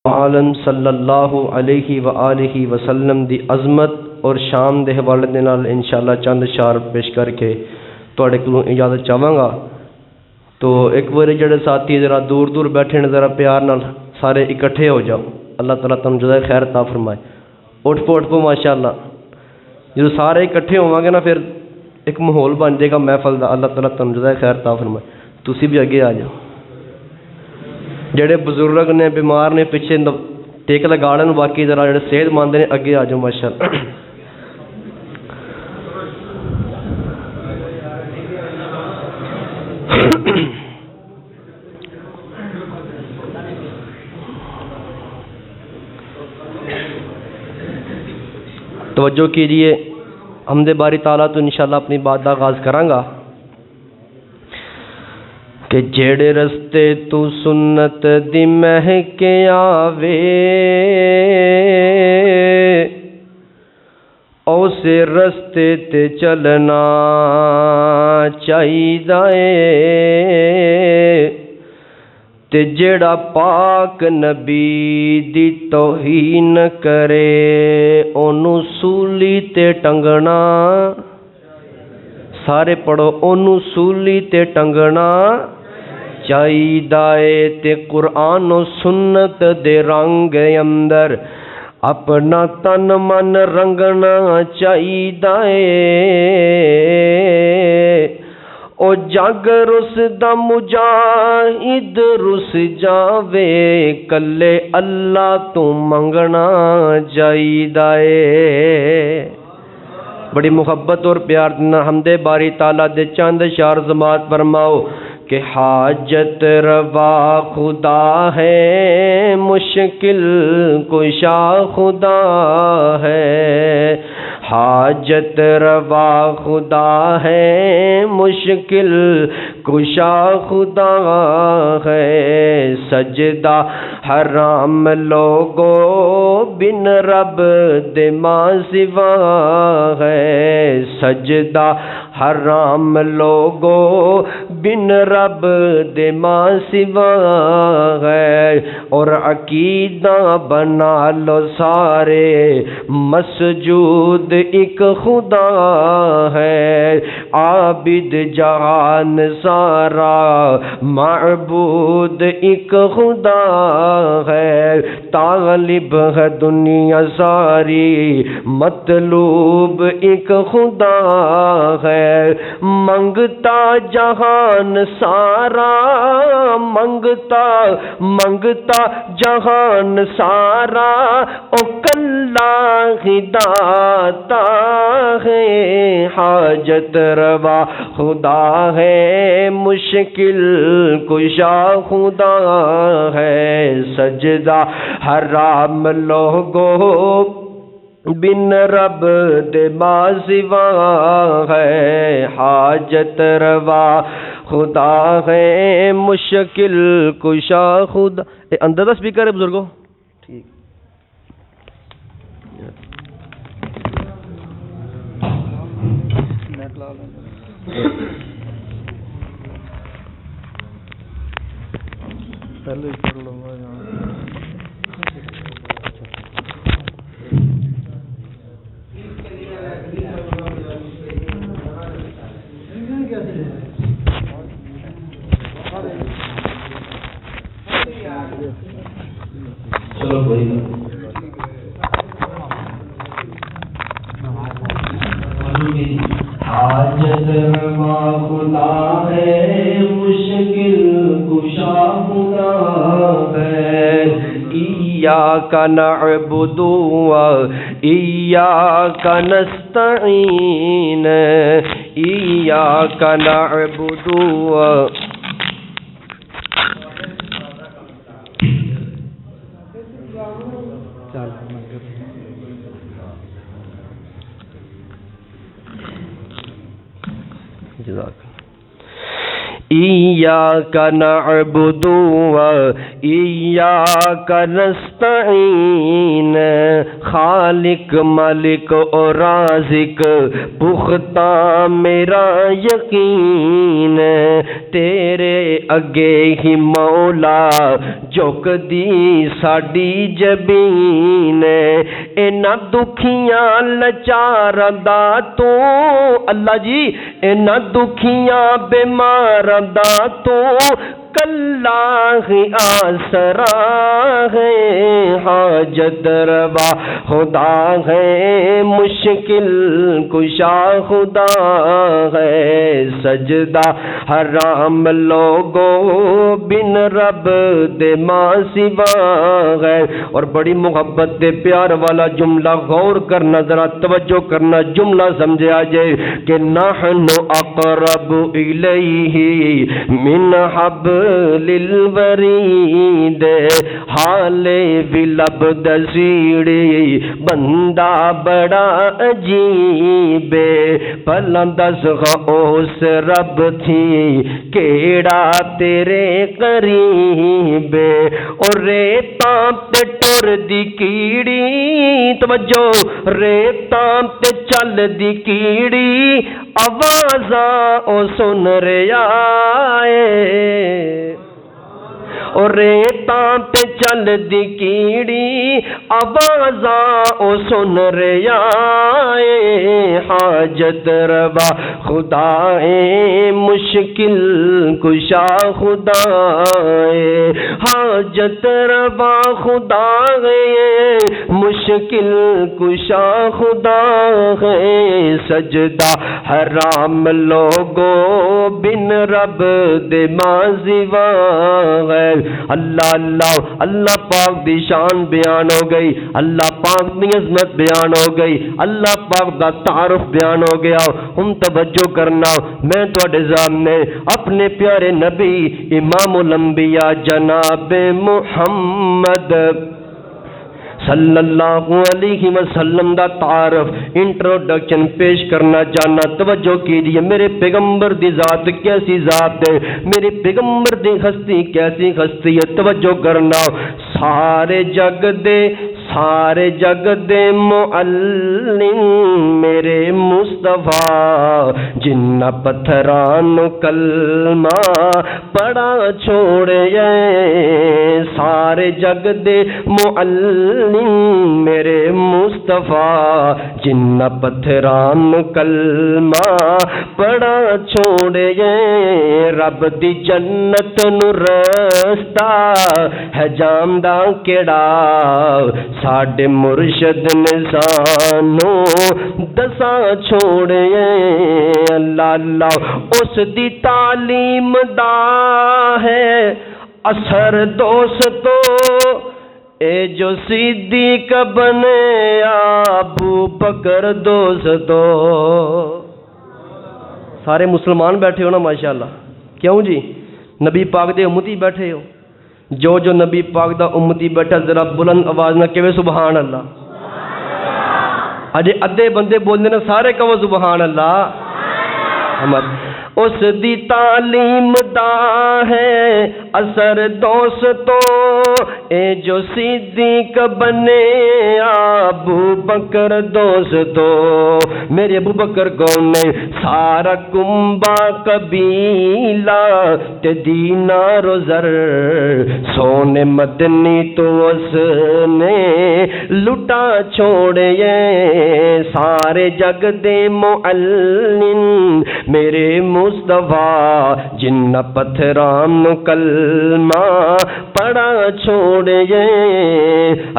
عالم صلی اللہ علیہ وآلہ وسلم دی عظمت اور شان دے حوالے دے نال انشاءاللہ چند اشعار پیش کر کے تواڈے کولوں اجازت چاہواں گا۔ تو ایک باری جڑے ساتھی ذرا دور دور بیٹھے نے ذرا پیار نال سارے اکٹھے ہو جاؤ، اللہ تعالیٰ تم جزائے خیر عطا فرمائے۔ اٹھ پو ماشاءاللہ، جب سارے اکٹھے ہوواں گے نا پھر ایک ماحول بن جائے گا محفل دا، اللہ تعالیٰ تم جزائے خیر عطا فرمائے۔ تسی بھی اگے آ جاؤ، جڑے بزرگ نے بیمار نے پیچھے ٹیک لگا لین، باقی ذرا جڑے صحت مند نے اگے آ جاؤ ماشاءاللہ۔ توجہ کیجیے، حمد باری تعالیٰ تو انشاءاللہ اپنی بات کا آغاز کراں گا کہ جیڑے رستے تو سنت دی مہک آوے اسے رستے تے چلنا چاہیدا اے، تے جیڑا پاک نبی دی توہین کرے اونوں سولی تے ٹنگنا، سارے پڑھو، اونوں سولی تے ٹنگنا چاہیدا اے، تے قرآن و سنت دے رنگ اندر اپنا تن من رنگنا چاہیدا اے۔ او جگ رس دا مجاہد رس جاوے، کلے اللہ تو منگنا چاہیدا اے۔ بڑی محبت اور پیار دینا حمد باری تعالیٰ دے چند اشعار سماعت فرماؤ کہ حاجت روا خدا ہے، مشکل کشا خدا ہے، حاجت روا خدا ہے، مشکل کشا خدا ہے، سجدہ حرام لوگو بن رب دے ماں سوا ہے، سجدہ حرام لوگو بن رب دے ماں سوا ہے، اور عقیدہ بنا لو سارے مسجود ایک خدا ہے، عابد جہان سارا معبود ایک خدا ہے، طالب ہے دنیا ساری مطلوب ایک خدا ہے، منگتا جہان سارا، منگتا جہان سارا، او کلا ہی داتا ہے، حاجت روا خدا ہے، مشکل کشا خدا ہے، سجدہ حرام لوگو بن رب دے ماں سوا ہے، حاجت روا خدا ہے، مشکل کشا خدا۔ اندر دا سپیکر ہے بزرگو، ٹھیک پہلے کر لوں گا چلو کوئی حاجت روا خدا ہے، مشکل کشا خدا ہے، ایاک نعبد و ایاک نستعین، ایاک نعبد و ایاک نعبد و ایاک نستعین، خالق مالک اور رازق پختہ میرا یقین، تیرے اگے ہی مولا جھک دی ساڈی جبین، اینا دکھیاں لچاراں دا تو اللہ جی، اینا دکھیاں بیماراں دا تو کلا ہی آسرا ہے، حاجت روا خدا ہے، مشکل کشا خدا ہے، سجدہ حرام لوگو بن رب دے ماں سوا ہے۔ اور بڑی محبت دے پیار والا جملہ غور کرنا، ذرا توجہ کرنا، جملہ سمجھا جائے کہ نحن اقرب الیہ من حبل الورید، حال ولب دسیڑی بندہ بڑا عجیب، پھلاں دس اس رب تھی کیڑا تیرے قریب، اور ریتاں تے ٹر دی کیڑی، توجہ، ریتاں تے چل دی کیڑی آوازاں او سن رہا ہے، اور ریتاں تے چل دی کیڑی آوازاں او سن رہا ہے، حاجت روا خدا ہے، مشکل کشا خدا ہے، حاجت روا خدا ہے، مشکل کشا خدا ہے، سجدہ حرام لوگو بن رب دے ماں سوا ہے۔ اللہ اللہ اللہ پاک دی شان بیان ہو گئی، اللہ پاک دی عظمت بیان ہو گئی، اللہ پاک دا تعارف بیان ہو گیا۔ ہم توجہ کرنا، میں تواڈے سامنے اپنے پیارے نبی امام الانبیاء جناب محمد صلی اللہ علیہ وسلم دا تعارف انٹروڈکشن پیش کرنا چاہنا۔ توجہ کیجئے، میرے پیغمبر دی ذات کیسی ذات ہے، میرے پیغمبر دی ہستی کیسی ہستی ہے، توجہ کرنا۔ سارے جگ دے معلم میرے مصطفیٰ، جنہ پتھران کلمہ پڑا چھوڑے، سارے جگ دے معلم میرے مصطفیٰ، جنہ پتھران کلمہ پڑا چھوڑے، رب دی جنت نو رستہ ہے جاندا کیڑا، ساڈے مرشد نے سانو دساں چھوڑے، اللہ اللہ اس دی تعلیم دا ہے اثر دوستو، اے جو صدیق بنے ابو بکر دوستو۔ سارے مسلمان بیٹھے ہو نا ماشاءاللہ، کیوں جی؟ نبی پاک دے امتی بیٹھے ہو، جو نبی پاک دا امتی بیٹھا ذرا بلند آواز نہ کہے سبحان اللہ۔ اجے ادھے بندے بولنے نا، سارے کہو سبحان اللہ۔ اس دی تعلیم دا ہے اثر دوستو، اے جو صدیق بنے ابو بکر دوستو۔ میرے ابو بکر کون نے؟ سارا کنبا قبیلہ تے دینار و زر، سونے مدنی تو اس نے لٹا چھوڑے، سارے جگ دے معلم میرے مصطفیٰ، جنہ پتھران کلمہ پڑا چھوڑے،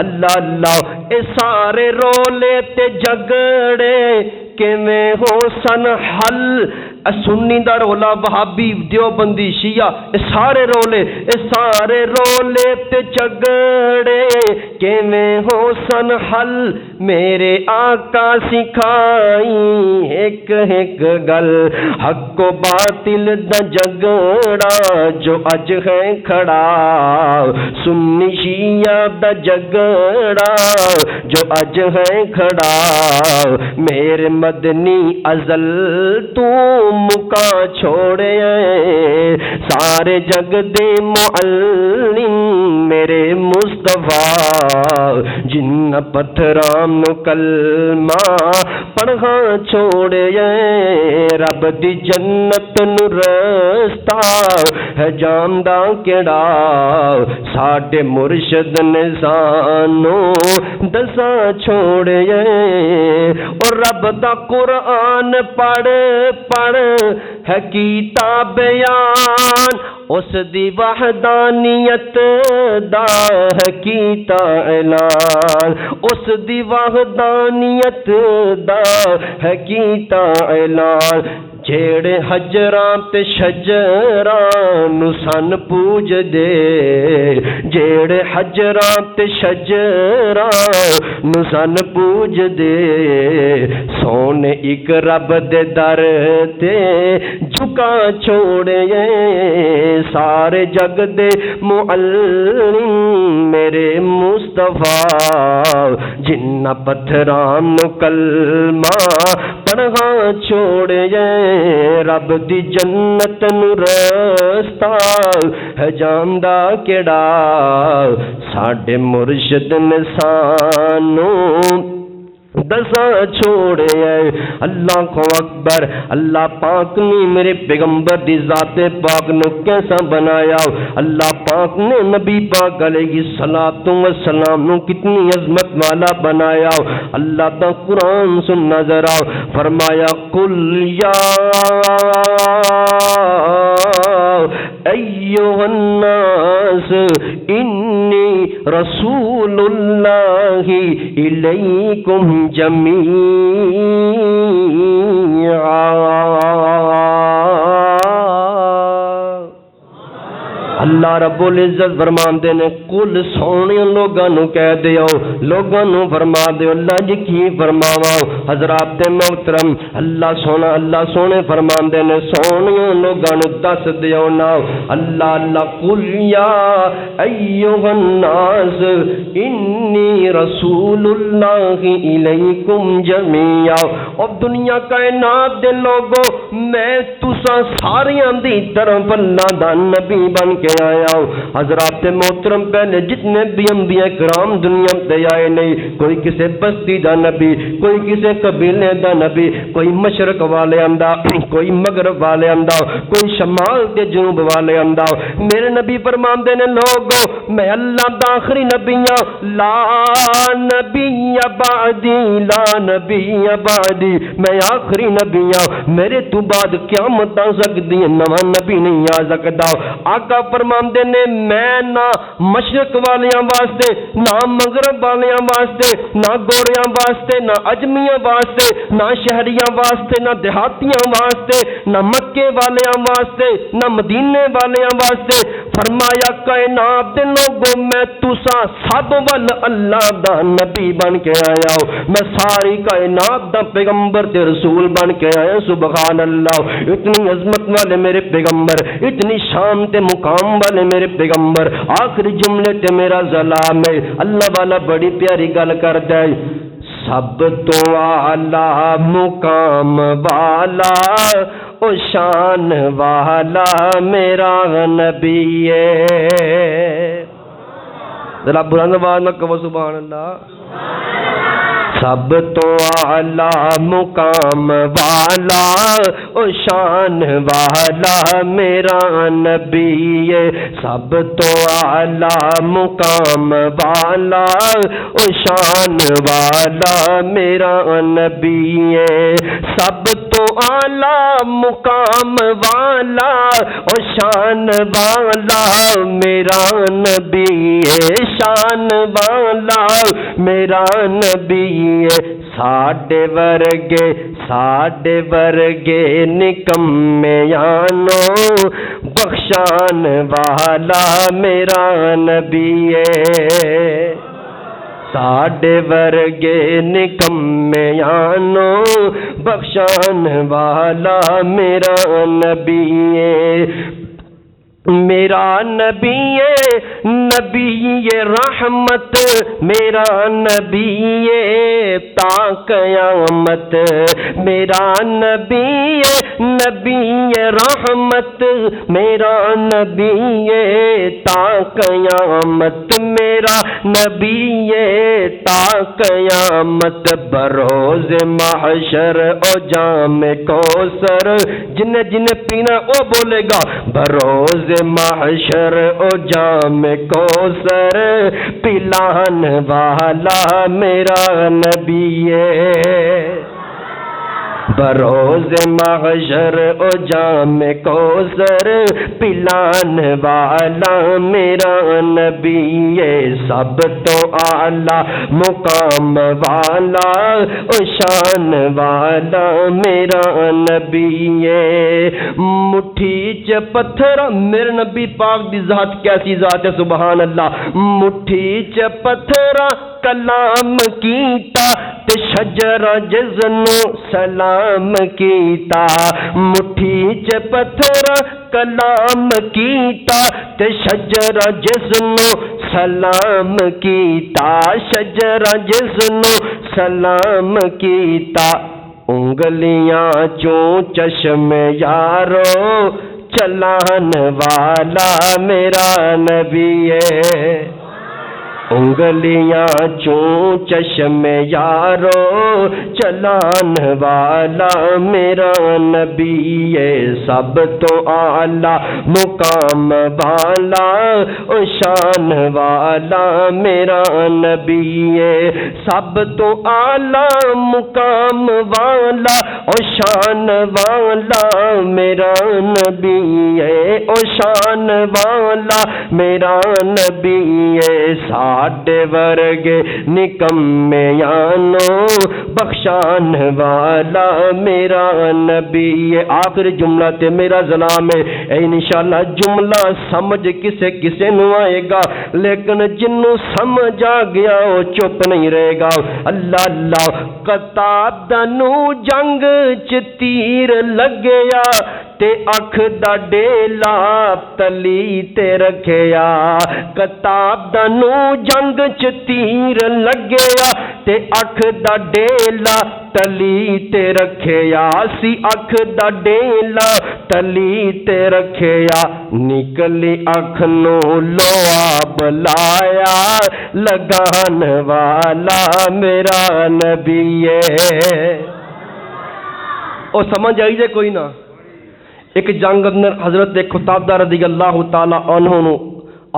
اللہ اللہ اے سارے رولے تے جگڑے کیویں ہو سن حل، سنی دا رولا وہابی دیوبندی شیعہ، اے سارے رولے تے جگڑے کیویں ہو سن حل، میرے آقا سکھائی ایک ایک گل، حق و باطل دا جگڑا جو اج ہے کھڑا، سنی شیعہ دا جگڑا جو اج ہے کھڑا میرے مدنی ازل تو مکا چھوڑے سارے جگ دے معلم میرے مصطفیٰ جن پتھراں نو کلمہ پڑھا چھوڑے رب دی جنت نو رستہ ہے جاندا کیڑا ساڈے مرشد نے سانوں دسا چھوڑے اور رب دا قرآن پڑھ پڑھ ہے کیتا بیان اس دی وحدانیت دا ہے کیتا اعلان اس دی وحدانیت دا ہے کیتا اعلان جیڑے حجراں تے شجراں نو سن پوج دے جیڑے حجراں تے شجراں نو سن پوج دے سونے ایک رب دے در تے جھکا چھوڑے سارے جگ دے معلم میرے مصطفیٰ جنہ پتھراں نو کلمہ پڑھا چھوڑے رب دی جنت نو رستہ ہے جاندا کیڑا ساڈے مرشد نے سانوں دسا چھوڑے اللہ کو اکبر اللہ پاک نے میرے پیغمبر دی ذات پاک نو کیسا بنایا اللہ پاک نے نبی پاک علیہ الصلوۃ والسلام نو کتنی عظمت والا بنایا اللہ دا قرآن سن نظر آؤ فرمایا قل یا ایھا الناس انی رسول اللہ الیکم اللہ رب العزت فرماندے نے کل سونے لوگاں نو کہہ دیو لوگاں نو فرما دیو اللہ جی کی فرماواں حضرات محترم اللہ سونے فرماندے نے سونے لوگاں نو دس دیو نا اللہ قل یا ایھا الناس انی رسول اللہ الیکم جمیعا او دنیا کائنات دے لوگو میں تساں ساریاں دی طرف اللہ دا نبی بن کے آیا ہوں حضرات محترم پہلے جتنے بھی انبیاء کرام دنیا تے آئے نہیں کوئی کسے بستی دا نبی کوئی کسے قبیلے دا نبی کوئی مشرق والے آندا کوئی مغرب والے آندا کوئی شمال تے جنوب والے آندا میرے نبی فرماندے نے لوگو میں اللہ دا آخری نبی ہاں لا نبی بعدی لا نبی بعدی میں آخری نبی ہاں میرے تو بعد قیامت آ سکدی ہے نواں نبی نہیں آ سکدا آقا فرماندے نے میں نہ مشرق والیاں واسطے نہ مغرب والیاں واسطے نہ گوریاں واسطے نہ اجمیاں واسطے نہ شہریاں واسطے نہ دیہاتیاں واسطے نہ مکے والیاں واسطے نہ مدینے والیاں واسطے فرمایا کائنات دے لوگوں میں تساں سب ول اللہ دا نبی بن کے آیا ہوں میں ساری کائنات دا پیغمبر تے رسول بن کے آیا سبحان اللہ اتنی عظمت والے میرے پیغمبر اتنی شان تے مقام والے میرے پیغمبر آخری جملے تے میرا سلام ہے اللہ والا بڑی پیاری گل کردا ہے سب تو اعلیٰ مقام والا او شان والا میرا نبی ہے ذرا بلند آواز میں کہو سبحان اللہ سب تو اعلیٰ مقام والا او شان والا میرا نبی ہے سب تو اعلیٰ مقام والا او شان والا میرا نبی ہے سب تو اعلیٰ مقام والا او شان والا میرا نبی ہے شان والا میرا نبی ساڈے ورگے نکمیانو بخشان والا میرا نبی ہے ساڈے ورگے نکمیانو بخشان والا میرا نبی ہے میرا نبی رحمت، میرا نبی تا قیامت، میرا نبی رحمت، میرا نبی تا قیامت، میرا نبی تا قیامت، بروز محشر او جام کوثر، جن جن پینا او بولے گا بروز محشر او جام کوثر، پلان والا میرا نبی ہے، بروز محشر او جام کوثر، پلان والا میرا نبی ہے، سب تو اعلی مقام والا او شان والا میرا نبی ہے، مٹھی چ پتھر، میرے نبی پاک دی ذات کیسی ذات ہے سبحان اللہ، مٹھی چ پتھر کلام کیتا تے شجر جزنو سلام کیتا، مٹھی چ پتھر کلام کیتا تے شجر جزنو سلام کیتا، شجر جزنو سلام کیتا، انگلیاں چوں چشم یارو چلان والا میرا نبی ہے، انگلیاں چوں چشم یارو چلان والا میرا نبی ہے، سب تو اعلی مقام والا او شان والا میرا نبی ہے، سب تو اعلی مقام والا او شان والا میرا نبی ہے، او شان والا میرا نبی ہے، ساڈے ورگے نکمیانو بخشان والا میرا نبی ہے۔ آخری جملہ تے میرا سلام ہے، انشاءاللہ جملہ سمجھ کسے کسے نو آئے گا، لیکن جنوں سمجھ آ گیا وہ چپ نہیں رہے گا۔ اللہ اللہ قطادہ نو جنگ چ تیر لگیا تے اکھ دا ڈیلا تلی تے رکھیا، قطادہ نو جنگ چ تیر لگیا تے اکھ دا ڈیلا تلی تے رکھیا، سی اکھ دا ڈیلا تلی تے رکھیا، نکلی اکھ نو لوا بلایا لگان والا میرا نبی ہے۔ او سمجھ آئی جے کوئی نہ؟ ایک جنگ اندر حضرت قطادہ رضی اللہ تعالی عنہ نو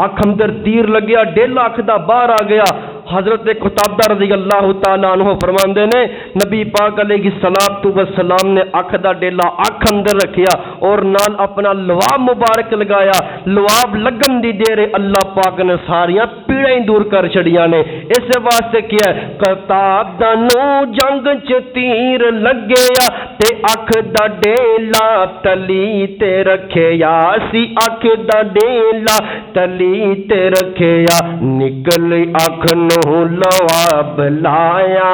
آنکھ اندر تیر لگیا، ڈیلا آنکھ دا باہر آ گیا۔ حضرت قطادہ رضی اللہ تعالی عنہ فرماندے نے نبی پاک علیہ الصلوۃ والسلام نے آنکھ دا ڈیلا آنکھ اندر رکھیا اور نال اپنا لواب مبارک لگایا، لواب لگن دی دیر اللہ پاک نے ساریاں پیڑاں ہی دور کر چھڑیاں نے۔ اس واسطے کیا ہے قطادہ نو جنگ چ تیر لگیا تے آنکھ دا ڈیلا تلی تے رکھیا، سی آنکھ دا ڈیلا تلی تے رکھیا، نکلی آنکھ نو لواب لایا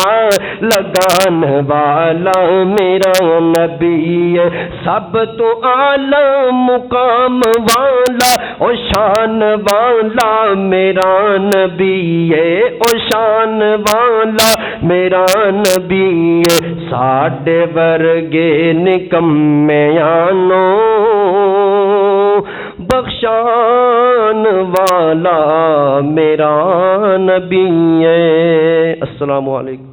لگان والا میرا نبی ہے، سب تو اعلی مقام والا او شان والا میرا نبی ہے، او شان والا میرا نبی ہے، ساڈے ورگے نکمیانو بخشان والا میرا نبی ہے۔ السلام علیکم۔